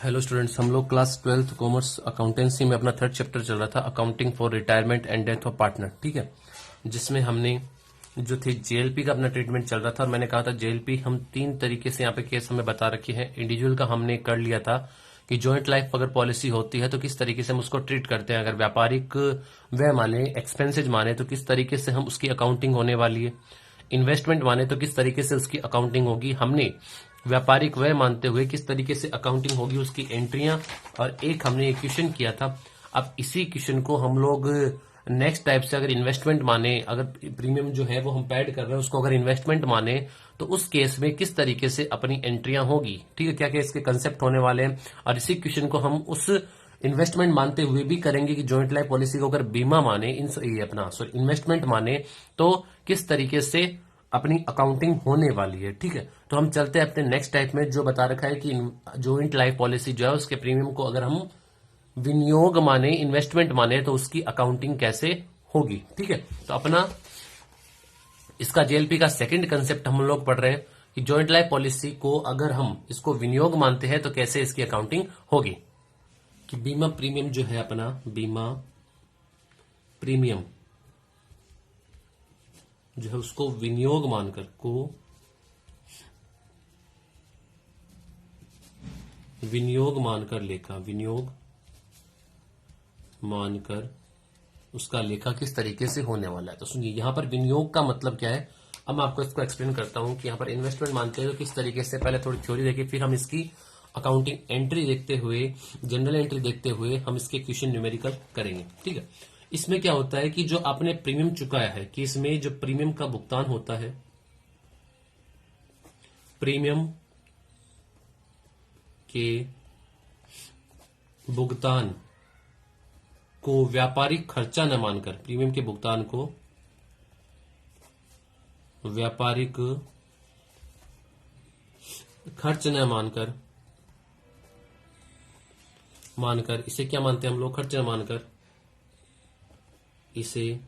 Hello students, हम लोग class 12th commerce accountancy में अपना थर्ड चैप्टर चल रहा था, accounting for retirement and death of partner. ठीक है, जिसमें हमने जो थी जेएलपी का अपना ट्रीटमेंट चल रहा था। और मैंने कहा था जेएलपी हम तीन तरीके से यहाँ पे केस हमें बता रखे हैं। इंडिविजुअल का हमने कर लिया था कि जॉइंट लाइफ अगर पॉलिसी होती है तो किस तरीके से हम उसको ट्रीट करते हैं। अगर व्यापारिक व्यय माने, एक्सपेंसेज माने, तो किस तरीके से हम उसकी अकाउंटिंग होने वाली है। इन्वेस्टमेंट माने तो किस तरीके से उसकी अकाउंटिंग होगी। हमने व्यापारिक व्यय मानते हुए किस तरीके से अकाउंटिंग होगी, उसकी एंट्रियां। और एक हमने एक क्वेश्चन किया था। अब इसी क्वेश्चन को हम लोग नेक्स्ट टाइप से अगर इन्वेस्टमेंट माने, अगर प्रीमियम जो है वो हम पेड कर रहे हैं उसको अगर इन्वेस्टमेंट माने तो उस केस में किस तरीके से अपनी एंट्रियां होगी। ठीक है, क्या क्या इसके कंसेप्ट होने वाले हैं। और इसी क्वेश्चन को हम उस इन्वेस्टमेंट मानते हुए भी करेंगे कि जॉइंट लाइफ पॉलिसी को अगर बीमा माने, इन्वेस्टमेंट माने तो किस तरीके से अपनी अकाउंटिंग होने वाली है। ठीक है, तो हम चलते हैं अपने नेक्स्ट टाइप में, जो बता रखा है कि जॉइंट लाइफ पॉलिसी जो है उसके प्रीमियम को अगर हम विनियोग माने, इन्वेस्टमेंट माने तो उसकी अकाउंटिंग कैसे होगी। ठीक है, तो अपना इसका जेएलपी का सेकंड कंसेप्ट हम लोग पढ़ रहे हैं कि जॉइंट लाइफ पॉलिसी को अगर हम इसको विनियोग मानते हैं तो कैसे इसकी अकाउंटिंग होगी। कि बीमा प्रीमियम जो है अपना, बीमा प्रीमियम जो है उसको विनियोग मानकर विनियोग मानकर लेखा, विनियोग मानकर उसका लेखा किस तरीके से होने वाला है। तो सुनिए, यहां पर विनियोग का मतलब क्या है। अब मैं आपको इसको एक्सप्लेन करता हूं कि यहां पर इन्वेस्टमेंट मानते हैं तो किस तरीके से, पहले थोड़ी थ्योरी देखिए, फिर हम इसकी अकाउंटिंग एंट्री देखते हुए, जनरल एंट्री देखते हुए हम इसके क्वेश्चन न्यूमेरिकल करेंगे। ठीक है, इसमें क्या होता है कि जो आपने प्रीमियम चुकाया है, कि इसमें जो प्रीमियम का भुगतान होता है, प्रीमियम के भुगतान को व्यापारिक खर्चा न मानकर, प्रीमियम के भुगतान को व्यापारिक खर्च न मानकर इसे क्या मानते हैं हम लोग, खर्च न मानकर इसे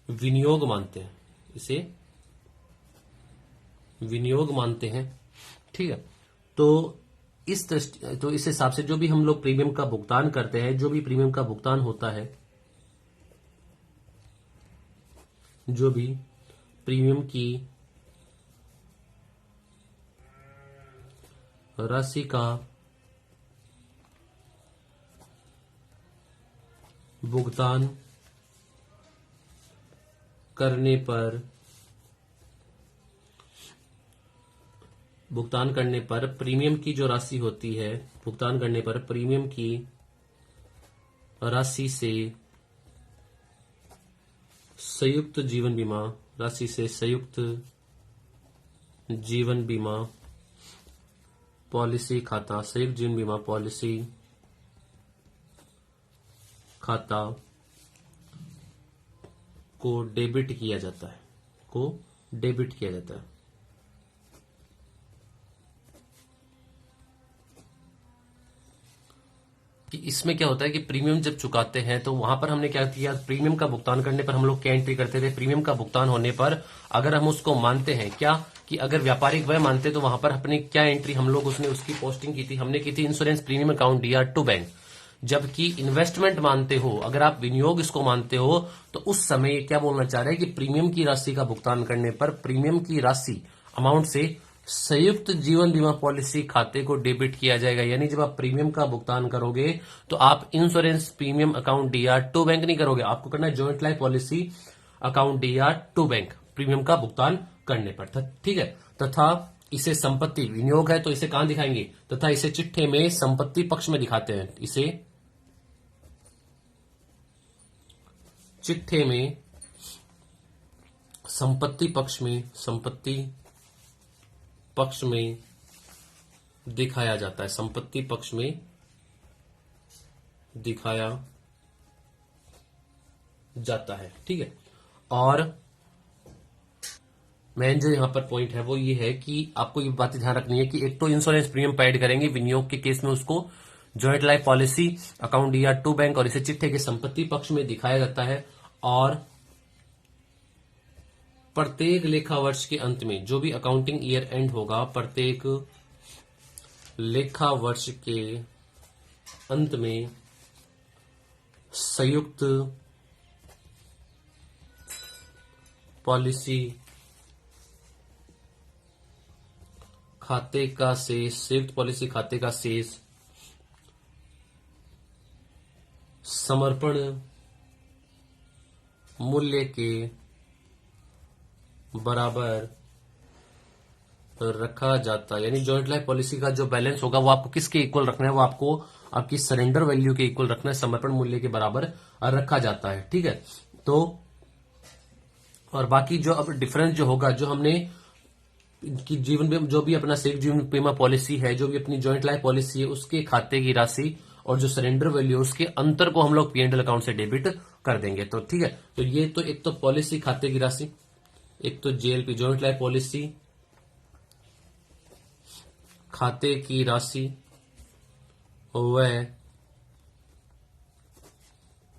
विनियोग मानते हैं, इसे विनियोग मानते हैं। ठीक है, तो इस हिसाब से जो भी हम लोग प्रीमियम का भुगतान करते हैं, जो भी प्रीमियम का भुगतान होता है, जो भी प्रीमियम की राशि का भुगतान करने पर प्रीमियम की जो राशि होती है, भुगतान करने पर प्रीमियम की राशि से संयुक्त जीवन बीमा, राशि से संयुक्त जीवन बीमा पॉलिसी खाता, संयुक्त जीवन बीमा पॉलिसी खाता को डेबिट किया जाता है, कि इसमें क्या होता है कि प्रीमियम जब चुकाते हैं तो वहां पर हमने क्या किया, प्रीमियम का भुगतान करने पर हम लोग क्या एंट्री करते थे। प्रीमियम का भुगतान होने पर अगर हम उसको मानते हैं क्या, कि अगर व्यापारिक व्यय मानते तो वहां पर अपनी क्या एंट्री हम लोग उसकी पोस्टिंग की थी, हमने की थी insurance premium account DR to bank. जबकि इन्वेस्टमेंट मानते हो, अगर आप विनियोग इसको मानते हो, तो उस समय क्या बोलना चाह रहे हैं कि प्रीमियम की राशि का भुगतान करने पर प्रीमियम की राशि अमाउंट से संयुक्त जीवन बीमा पॉलिसी खाते को डेबिट किया जाएगा। यानी जब आप प्रीमियम का भुगतान करोगे तो आप insurance premium account DR to bank नहीं करोगे, आपको करना है joint life policy account DR to bank premium का भुगतान करने पर। ठीक है, तथा इसे संपत्ति, विनियोग है तो इसे कहां दिखाएंगे, तथा इसे चिट्ठे में संपत्ति पक्ष में दिखाते हैं, इसे चिट्ठे में संपत्ति पक्ष में दिखाया जाता है, संपत्ति पक्ष में दिखाया जाता है। ठीक है, और मेन जो यहां पर पॉइंट है वो ये है कि आपको ये बातें ध्यान रखनी है कि एक तो इंश्योरेंस प्रीमियम पेड करेंगे विनियोग के केस में, उसको joint life policy account DR to bank और इसे चिट्ठे के संपत्ति पक्ष में दिखाया जाता है। और प्रत्येक लेखा वर्ष के अंत में जो भी अकाउंटिंग ईयर एंड होगा, प्रत्येक लेखा वर्ष के अंत में संयुक्त पॉलिसी खाते का शेष, संयुक्त पॉलिसी खाते का शेष समर्पण मूल्य के बराबर रखा जाता है। यानी जॉइंट लाइफ पॉलिसी का जो बैलेंस होगा वो आपको किसके इक्वल रखना है, वो आपको आपकी सरेंडर वैल्यू के इक्वल रखना है, समर्पण मूल्य के बराबर रखा जाता है। ठीक है, तो और बाकी जो अब डिफरेंस जो होगा, जो हमने कि जीवन बीमा, जो भी अपना संयुक्त जीवन बीमा पॉलिसी है, जो भी अपनी जॉइंट लाइफ पॉलिसी है, उसके खाते की राशि और जो सरेंडर वैल्यू है उसके अंतर को हम लोग पीएनएल अकाउंट से डेबिट कर देंगे। तो ठीक है, तो ये तो एक तो पॉलिसी खाते की राशि, एक तो जेएलपी जॉइंट लाइफ पॉलिसी खाते की राशि व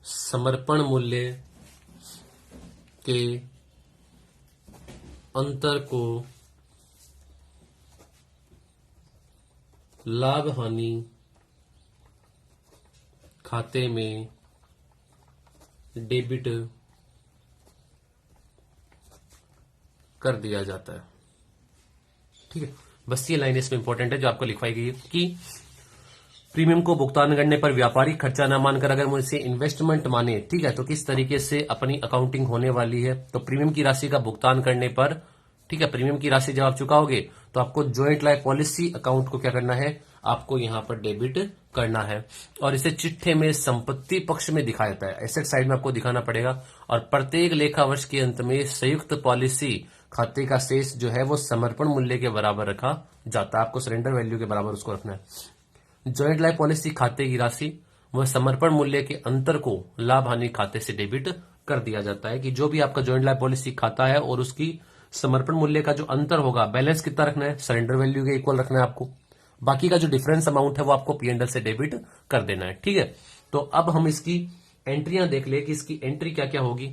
समर्पण मूल्य के अंतर को लाभ हानि खाते में डेबिट कर दिया जाता है। ठीक है, बस ये लाइन इसमें इंपॉर्टेंट है जो आपको लिखवाई गई है कि प्रीमियम को भुगतान करने पर व्यापारिक खर्चा न मानकर अगर मुझसे इन्वेस्टमेंट माने, ठीक है, तो किस तरीके से अपनी अकाउंटिंग होने वाली है। तो प्रीमियम की राशि का भुगतान करने पर, ठीक है, प्रीमियम की राशि जब आप चुकाओगे तो आपको जॉइंट लाइफ पॉलिसी अकाउंट को क्या करना है, आपको यहां पर डेबिट करना है और इसे चिट्ठे में संपत्ति पक्ष में दिखाया जाता है, एसेट साइड में आपको दिखाना पड़ेगा। और प्रत्येक लेखा वर्ष के अंत में संयुक्त पॉलिसी खाते का शेष जो है वो समर्पण मूल्य के बराबर रखा जाता है, आपको सरेंडर वैल्यू के बराबर उसको रखना है। जॉइंट लाइफ पॉलिसी खाते की राशि वह समर्पण मूल्य के अंतर को लाभ हानि खाते से डेबिट कर दिया जाता है कि जो भी आपका जॉइंट लाइफ पॉलिसी खाता है और उसकी समर्पण मूल्य का जो अंतर होगा, बैलेंस कितना रखना है, सरेंडर वैल्यू के इक्वल रखना है आपको। बाकी का जो डिफरेंस अमाउंट है वो आपको पीएनएल से डेबिट कर देना है। ठीक है, तो अब हम इसकी एंट्रियां देख ले कि इसकी एंट्री क्या क्या होगी।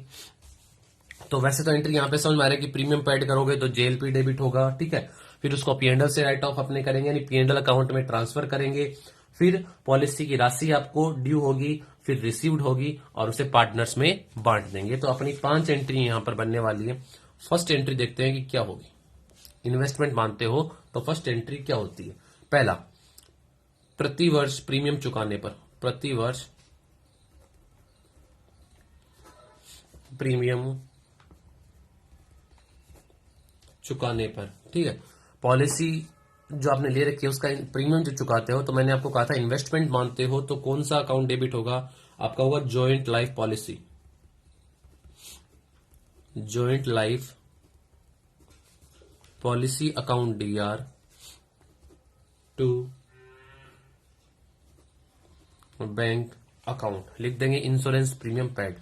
तो वैसे तो एंट्री यहां पे समझ में आ रहा है कि प्रीमियम पे ऐड करोगे तो जेएलपी डेबिट होगा, ठीक है, फिर उसको पीएनएल से राइट ऑफ अपने करेंगे, यानी पीएनएल अकाउंट में ट्रांसफर करेंगे, फिर पॉलिसी की राशि आपको ड्यू होगी, फिर रिसीव्ड होगी और उसे पार्टनर्स में बांट देंगे। तो अपनी 5 एंट्री यहां पर बनने वाली है। फर्स्ट एंट्री देखते हैं कि क्या होगी। इन्वेस्टमेंट मानते हो तो फर्स्ट एंट्री क्या होती है। पहला, प्रति वर्ष प्रीमियम चुकाने पर, प्रति वर्ष प्रीमियम चुकाने पर, ठीक है, पॉलिसी जो आपने ले रखी है उसका प्रीमियम जो चुकाते हो, तो मैंने आपको कहा था इन्वेस्टमेंट मानते हो तो कौन सा अकाउंट डेबिट होगा, आपका होगा joint life policy, joint life policy account DR to bank account, लिख देंगे insurance premium paid,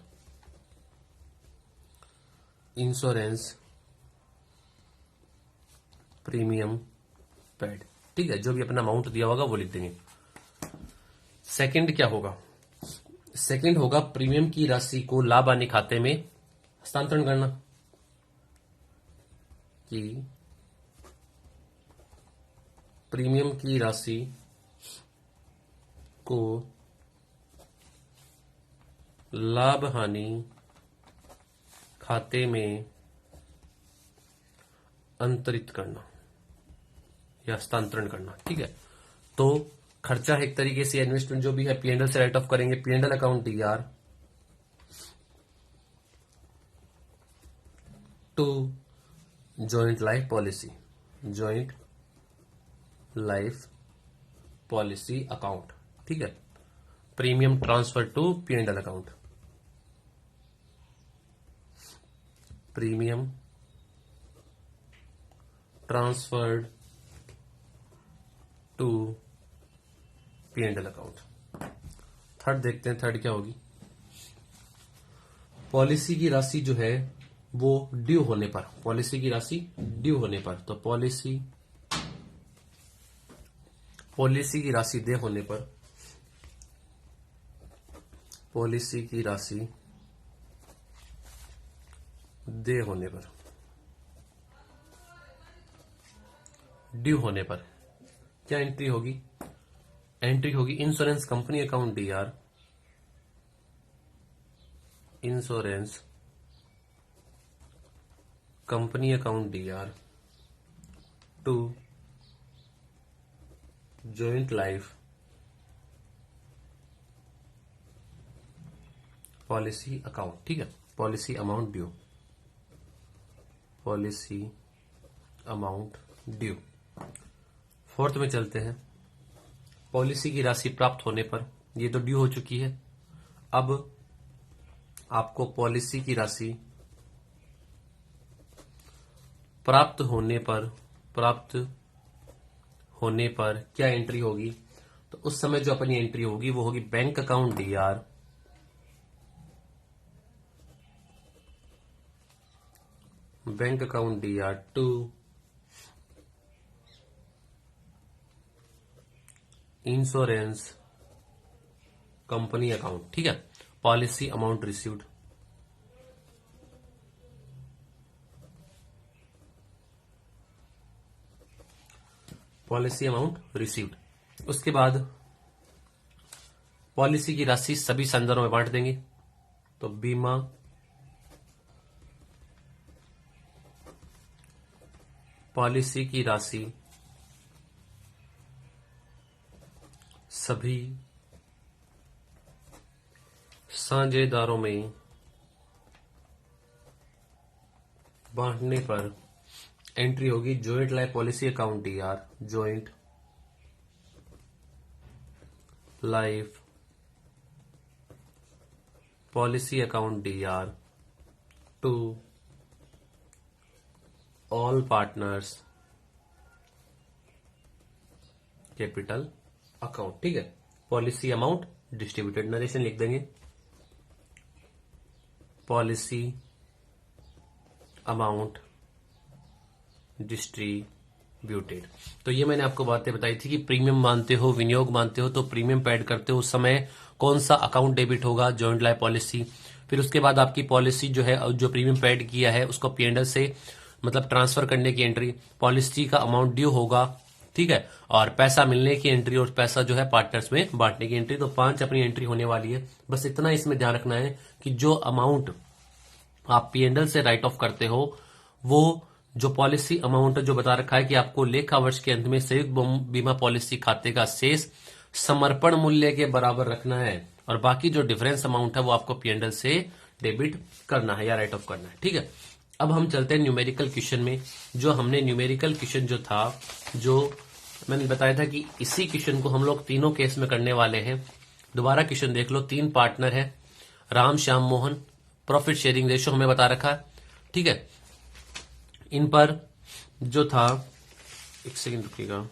insurance premium paid, ठीक है, जो भी अपना अमाउंट दिया होगा वो लिख देंगे। सेकंड क्या होगा, सेकंड होगा प्रीमियम की राशि को लाभ हानि खाते में हस्तांतरण करना, कि प्रीमियम की राशि को लाभ हानि खाते में अंतरित करना या हस्तांतरण करना। ठीक है, तो खर्चा है एक तरीके से, इन्वेस्टमेंट जो भी है पीएनएल से राइट ऑफ करेंगे, PNL account DR to joint life policy, joint life policy account, ठीक है, premium transfer to PNL account, premium transferred to PNL account. Third देखते हैं, थर्ड क्या होगी, पॉलिसी की राशि जो है वो ड्यू होने पर, पॉलिसी की राशि ड्यू होने पर, तो पॉलिसी की राशि दे होने पर, पॉलिसी की राशि दे होने पर, ड्यू होने पर, क्या एंट्री होगी? एंट्री होगी insurance company account DR, insurance company account DR to joint life policy account. ठीक है, policy amount due, policy amount due. Fourth में चलते हैं। पॉलिसी की राशि प्राप्त होने पर, ये तो ड्यू हो चुकी है, अब आपको पॉलिसी की राशि प्राप्त होने पर क्या एंट्री होगी? तो उस समय जो अपनी एंट्री होगी वो होगी bank account DR, bank account DR to insurance company account. ठीक है, policy amount received, policy amount received. उसके बाद पॉलिसी की राशि सभी संदर्भों में बांट देंगे। तो बीमा पॉलिसी की राशि सभी साझेदारों में बांटने पर एंट्री होगी joint life policy account DR, joint life policy account DR to all partners capital account. ठीक है, पॉलिसी अमाउंट डिस्ट्रीब्यूटेड, नरेशन लिख देंगे, पॉलिसी अमाउंट डिस्ट्रीब्यूटेड। तो ये मैंने आपको बातें बताई थी कि प्रीमियम मानते हो, विनियोग मानते हो, तो प्रीमियम पे ऐड करते हो उस समय कौन सा अकाउंट डेबिट होगा? Joint life policy. फिर उसके बाद आपकी पॉलिसी जो है, जो प्रीमियम पे ऐड किया है उसको P&L से मतलब ट्रांसफर करने की एंट्री, पॉलिसी का अमाउंट ड्यू होगा। ठीक है, और पैसा मिलने की एंट्री और पैसा जो है पार्टनर्स में बांटने की एंट्री। तो 5 अपनी एंट्री होने वाली है। बस इतना इसमें ध्यान रखना है कि जो अमाउंट आप P&L से राइट ऑफ करते हो वो जो पॉलिसी अमाउंट जो बता रखा है कि आपको लेखा वर्ष के अंत में संयुक्त बीमा पॉलिसी खाते का शेष समर्पण मूल्य के बराबर रखना है, और बाकी जो डिफरेंस अमाउंट है वो आपको P&L से डेबिट करना है या राइट ऑफ करना है। ठीक है, अब हम चलते हैं न्यूमेरिकल क्वेश्चन में। जो हमने न्यूमेरिकल क्वेश्चन जो था, जो मैंने बताया था कि इसी क्वेश्चन को हम लोग तीनों केस में करने वाले हैं। दोबारा क्वेश्चन देख लो। 3 पार्टनर है, Ram Shyam Mohan, profit sharing ratio हमें बता रखा है। ठीक है, इन पर जो था, एक सेकंड रुकिएगा,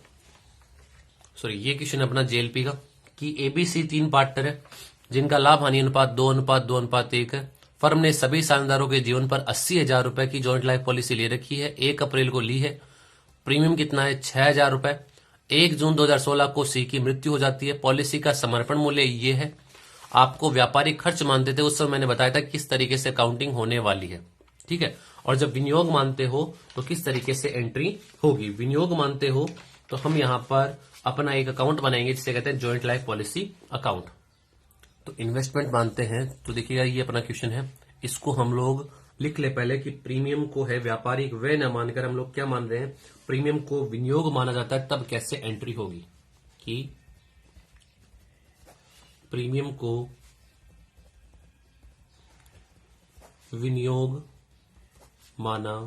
सॉरी, ये क्वेश्चन अपना JLP का कि ABC 3 पार्टनर है जिनका लाभ हानि अनुपात 2:2:1 है। फर्म ने सभी साझेदारों के जीवन पर 80,000 रुपए की जॉइंट लाइफ पॉलिसी ले रखी है, 1 अप्रैल को ली है। प्रीमियम कितना है? 6,000 रुपए। 1 जून 2016 को C की मृत्यु हो जाती है। पॉलिसी का समर्पण मूल्य ये है। आपको व्यापारिक खर्च मानते थे उस समय मैंने बताया था किस तरीके से अकाउंटिंग होने वाली है। ठीक है, और जब विनियोग मानते हो तो किस तरीके से एंट्री होगी? विनियोग मानते हो तो हम यहां पर अपना एक अकाउंट बनाएंगे जिसे कहते हैं जॉइंट लाइफ पॉलिसी अकाउंट। तो इन्वेस्टमेंट मानते हैं तो देखिएगा ये अपना क्वेश्चन है, इसको हम लोग लिख ले पहले कि प्रीमियम को है व्यापारिक व्यय न मानकर हम लोग क्या मान रहे हैं? प्रीमियम को विनियोग माना जाता है। तब कैसे एंट्री होगी कि प्रीमियम को विनियोग माना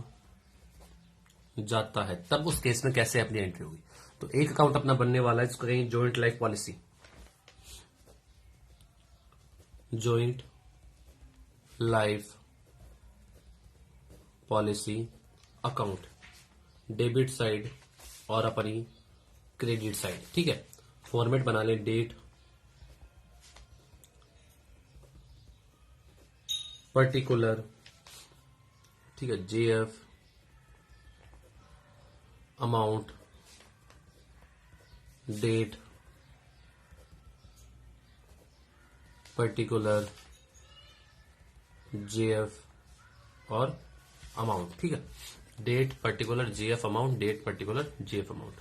जाता है, तब उस केस में कैसे अपनी एंट्री होगी? तो एक अकाउंट अपना बनने वाला है जिसको कहेंगे joint life policy, joint life policy account, debit side और अपनी क्रेडिट साइड। ठीक है, फॉर्मेट बना लें, डेट पर्टिकुलर, ठीक है, JF amount, date particular JF और अमाउंट। ठीक है, date particular JF amount, date particular JF amount.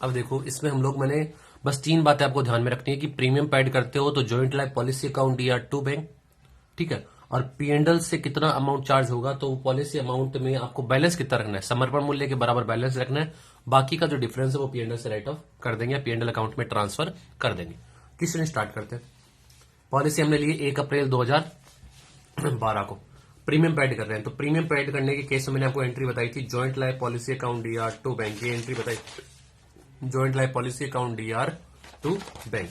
अब देखो इसमें हम लोग मैंने बस 3 बातें आपको ध्यान में रखनी है कि प्रीमियम पे ऐड करते हो तो जॉइंट लाइफ पॉलिसी अकाउंट या टू बैंक, ठीक है। और पीएनडल से कितना अमाउंट चार्ज होगा, तो पॉलिसी अमाउंट में आपको बैलेंस कितना रखना है, समर्पण मूल्य के बराबर बैलेंस रखना है। बाकी का जो डिफरेंस है वो पीएनडल से राइट ऑफ कर देंगे, पीएनडल अकाउंट में ट्रांसफर कर देंगे। किस दिन स्टार्ट करते हैं। पॉलिसी हमने लिए 1 अप्रैल 2012 को। प्रीमियम पे ऐड कर रहे हैं, तो प्रीमियम पे ऐड करने के केस में मैंने आपको एंट्री बताई थी, joint life policy account DR to bank, ये एंट्री बताई, joint life policy account DR to bank.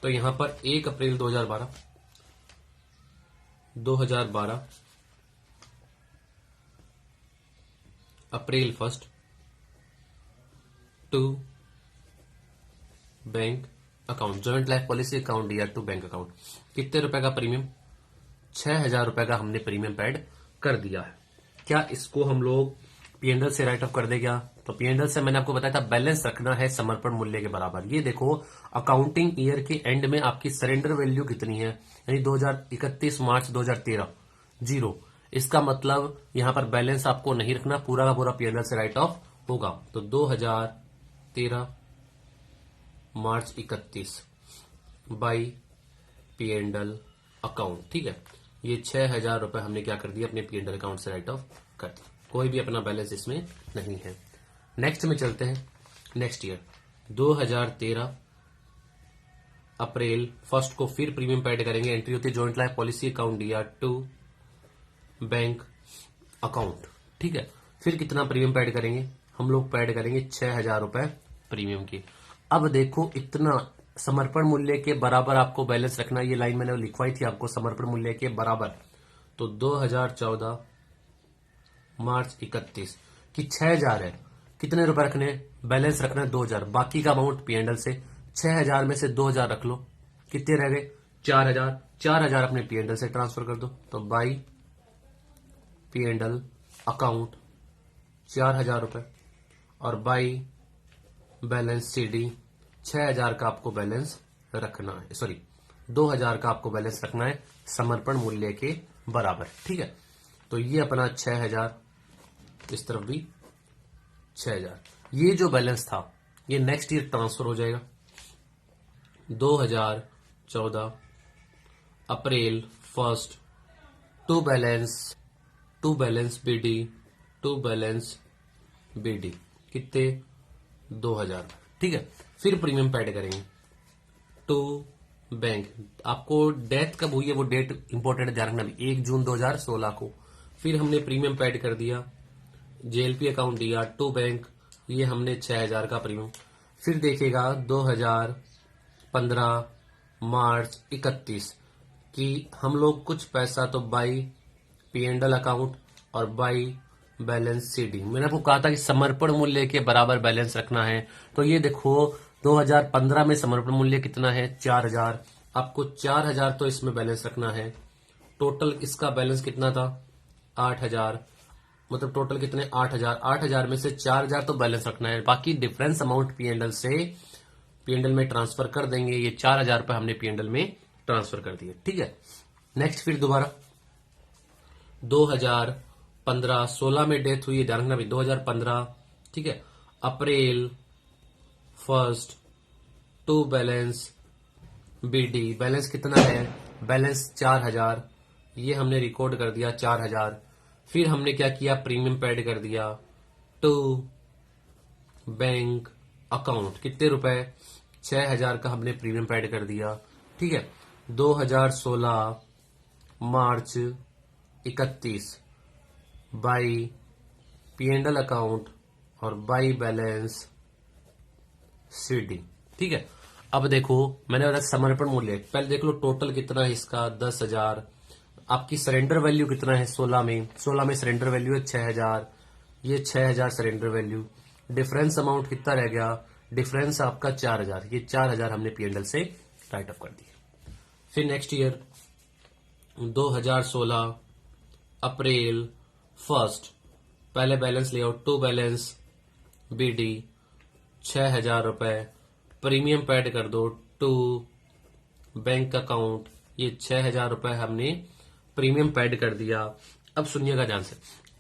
तो यहां पर 1 April 2012 April 1 to bank account, joint life policy account DR to bank account. कितने रुपए का प्रीमियम, 6,000 रुपए का हमने प्रीमियम पेड कर दिया है। क्या इसको हम लोग पीएनडल से राइट ऑफ कर दे क्या, तो पीएनडल से मैंने आपको बताया था बैलेंस रखना है समर्पण मूल्य के बराबर। ये देखो अकाउंटिंग ईयर के एंड में आपकी सरेंडर वैल्यू कितनी है, यानी 2031 मार्च 2013 जीरो। इसका मतलब यहां पर बैलेंस आपको नहीं रखना, पूरा का पूरा पीएनडल से राइट ऑफ होगा। तो 2013 मार्च 31 बाई पीएनडल अकाउंट, ठीक है। ये 6,000 रुपए हमने क्या कर दिया, अपने पीएनडल अकाउंट से राइट ऑफ कर दिया, कोई भी अपना बैलेंस इसमें नहीं है। नेक्स्ट में चलते हैं, नेक्स्ट ईयर 2013 अप्रैल 1 को फिर प्रीमियम पे ऐड करेंगे। एंट्री होती है joint life policy account DR to bank account, ठीक है। फिर कितना प्रीमियम पे ऐड करेंगे, हम लोग पे ऐड करेंगे 6,000 रुपए प्रीमियम की। अब देखो इतना समर्पण मूल्य के बराबर आपको बैलेंस रखना, ये लाइन मैंने लिखवाई थी आपको, समर्पण मूल्य के बराबर। तो 2014 मार्च 31 की 6,000 है, कितने रुपए रखने हैं, बैलेंस रखना है 2,000, बाकी का अमाउंट पीएनडल से 6,000 में से 2,000 रख लो, कितने रह गए 4,000, 4,000 अपने पीएनडल से ट्रांसफर कर दो। तो बाई पीएनडल अकाउंट 4,000 रुपए और बाई बैलेंस सीडी 6,000 का आपको बैलेंस रखना है, सॉरी 2,000 का आपको बैलेंस रखना है समर्पण मूल्य के बराबर, ठीक है। तो ये अपना 6,000, इस तरफ भी 6,000, ये जो बैलेंस था ये नेक्स्ट ईयर ट्रांसफर हो जाएगा। 2014 अप्रैल 1 to balance BD, to balance BD कितने 2,000, ठीक है। फिर प्रीमियम पे ऐड करेंगे टू बैंक। आपको डेट कब हुई है वो डेट इंपॉर्टेंट ध्यान रखना, 1 जून 2016 को। फिर हमने प्रीमियम पे ऐड कर दिया जेएलपी अकाउंट दिया टू बैंक, ये हमने 6,000 का प्रीमियम। फिर देखेगा 2015 मार्च 31 कि हम लोग कुछ पैसा तो बाई पीएनडल अकाउंट और बाई बैलेंस सीडी, मैंने आपको कहा था कि समर्पण मूल्य के बराबर बैलेंस रखना है। तो ये देखो 2015 में समर्पण मूल्य कितना है 4,000, आपको 4,000 तो इसमें बैलेंस रखना है। टोटल इसका बैलेंस कितना था 8,000, मतलब टोटल कितने 8,000, 8,000 में से 4,000 तो बैलेंस रखना है, बाकी डिफरेंस अमाउंट पीएनडल से पीएनडल में ट्रांसफर कर देंगे। ये 4,000 रुपए हमने पीएनडल में ट्रांसफर कर दिए, ठीक है। नेक्स्ट फिर दोबारा 2015 16 में डेथ हुई है, ध्यान रखना भी 2015, ठीक है। अप्रैल 1 टू बैलेंस बीडी, बैलेंस कितना है, बैलेंस 4,000, ये हमने रिकॉर्ड कर दिया 4,000। फिर हमने क्या किया प्रीमियम पे ऐड कर दिया टू बैंक अकाउंट, कितने रुपए 6,000 का हमने प्रीमियम पे ऐड कर दिया, ठीक है। 2016 मार्च 31 बाई पीएनडल अकाउंट और बाई बैलेंस सीडी, ठीक है। अब देखो मैंने बताया समर्पण मूल्य, पहले देख लो टोटल कितना है इसका 10,000, आपकी सरेंडर वैल्यू कितना है 16 में सरेंडर वैल्यू है 6,000, ये 6,000 सरेंडर वैल्यू, डिफरेंस अमाउंट कितना रह गया, डिफरेंस आपका 4,000, ये 4,000 हमने पीएनडल से राइट ऑफ कर दिया। फिर नेक्स्ट ईयर 2016 अप्रैल 1 पहले बैलेंस ले आओ टू बैलेंस बीडी 6,000 रुपए, प्रीमियम पे ऐड कर दो टू बैंक अकाउंट, ये 6,000 रुपए हमने प्रीमियम पे ऐड कर दिया। अब सुनिएगा ध्यान से,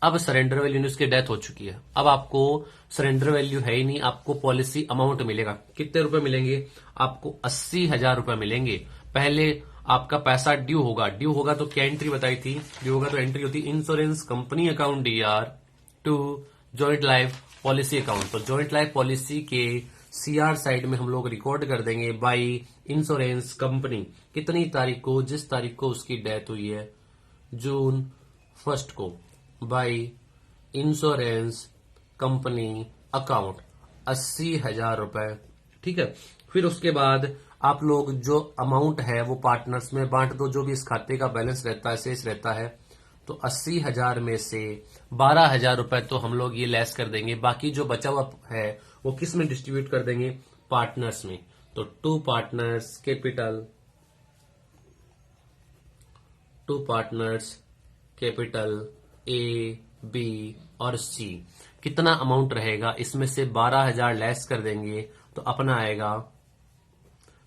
अब सरेंडर वैल्यू यानी उसकी डेथ हो चुकी है। अब आपको सरेंडर वैल्यू है ही नहीं, आपको पॉलिसी अमाउंट मिलेगा। कितने रुपए मिलेंगे? आपको 80,000 रुपए मिलेंगे। पहले आपका पैसा ड्यू होगा तो क्या एंट्री बताई थी? ड्यू होगा तो एंट्री होती insurance company account DR to joint life policy account. तो जॉइंट लाइफ पॉलिसी के सीआर साइड में हम लोग रिकॉर्ड कर देंगे बाई इंश्योरेंस कंपनी। कितनी तारीख को? जिस तारीख को उसकी डेथ हुई है, जून 1 को, बाई इंश्योरेंस कंपनी अकाउंट 80,000 रुपए। ठीक है। फिर उसके बाद आप लोग जो अमाउंट है वो पार्टनर्स में बांट दो, जो भी इस खाते का बैलेंस रहता है, शेष रहता है। तो 80,000 में से 12,000 रुपए तो हम लोग ये लेस कर देंगे। बाकी जो बचा हुआ है वो किस में डिस्ट्रीब्यूट कर देंगे? पार्टनर्स में। तो to partners capital A, B और सी। कितना अमाउंट रहेगा? इसमें से 12,000 लेस कर देंगे तो अपना आएगा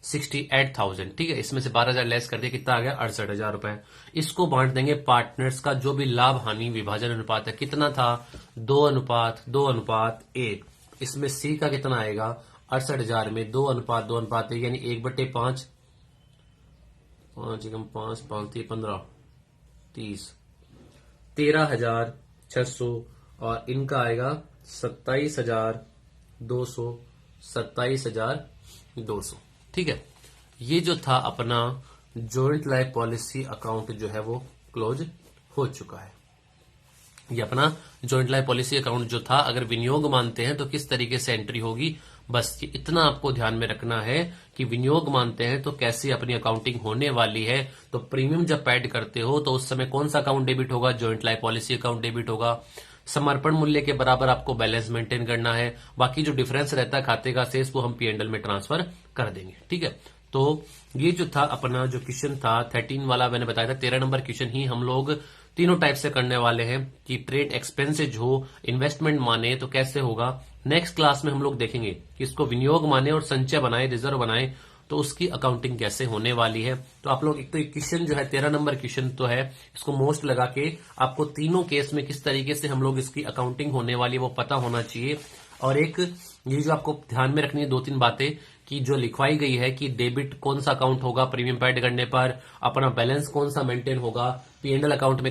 68,000। ठीक है। इसमें से 12,000 लेस कर दिया, कितना आ गया? 68,000 रुपए। इसको बांट देंगे पार्टनर्स का जो भी लाभ हानि विभाजन अनुपात है। कितना था? 2:2:1। इसमें सी का कितना आएगा? 68,000 में 2:2:1 यानी 1/5, 5 एकम 5, 5 15, 30, 13,600 और इनका आएगा 27,200, 27,200। ठीक है। ये जो था अपना जॉइंट लाइफ पॉलिसी अकाउंट जो है वो क्लोज हो चुका है। ये अपना जॉइंट लाइफ पॉलिसी अकाउंट जो था, अगर विनियोग मानते हैं तो किस तरीके से एंट्री होगी, बस ये इतना आपको ध्यान में रखना है कि विनियोग मानते हैं तो कैसे अपनी अकाउंटिंग होने वाली है। तो प्रीमियम जब ऐड करते हो तो उस समय कौन सा अकाउंट डेबिट होगा? Joint life policy account debit होगा। समर्पण मूल्य के बराबर आपको बैलेंस मेंटेन करना है। बाकी जो डिफरेंस रहता है खाते का शेष वो हम पी&एल में ट्रांसफर कर देंगे। ठीक है। तो ये जो था अपना जो क्वेश्चन था 13 वाला, मैंने बताया था 13 नंबर क्वेश्चन ही हम लोग तीनों टाइप से करने वाले हैं कि ट्रेड एक्सपेंसेज हो, इन्वेस्टमेंट माने तो कैसे होगा। नेक्स्ट क्लास में हम लोग देखेंगे कि इसको विनियोग माने और संचय बनाए, रिजर्व बनाए, तो उसकी अकाउंटिंग कैसे होने वाली है। तो आप लोग एक तो क्वेश्चन जो है 13 नंबर क्वेश्चन तो है, इसको मोस्ट लगा के आपको तीनों केस में किस तरीके से हम लोग इसकी अकाउंटिंग होने वाली है वो पता होना चाहिए। और एक ये जो आपको ध्यान में रखनी है 2-3 बातें कि जो लिखवाई गई है कि डेबिट कौन सा अकाउंट होगा प्रीमियम पेड करने पर, अपना बैलेंस कौन सा मेंटेन होगा, पी&एल अकाउंट में